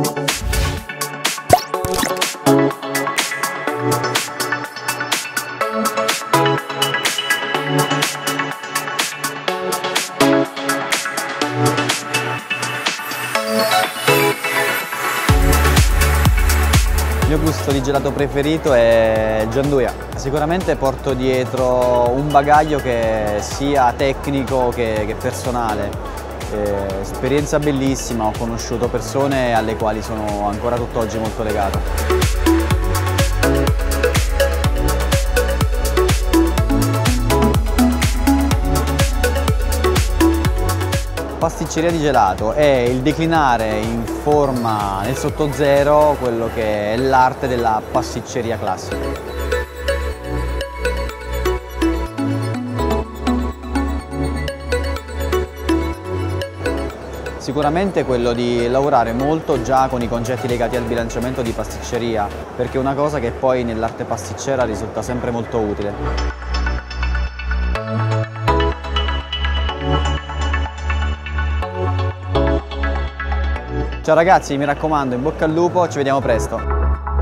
Il mio gusto di gelato preferito è gianduia. Sicuramente porto dietro un bagaglio che sia tecnico che personale. Esperienza bellissima, ho conosciuto persone alle quali sono ancora tutt'oggi molto legato. Pasticceria di gelato è il declinare in forma nel sotto zero quello che è l'arte della pasticceria classica. Sicuramente quello di lavorare molto già con i concetti legati al bilanciamento di pasticceria, perché è una cosa che poi nell'arte pasticcera risulta sempre molto utile. Ciao ragazzi, mi raccomando, in bocca al lupo, ci vediamo presto!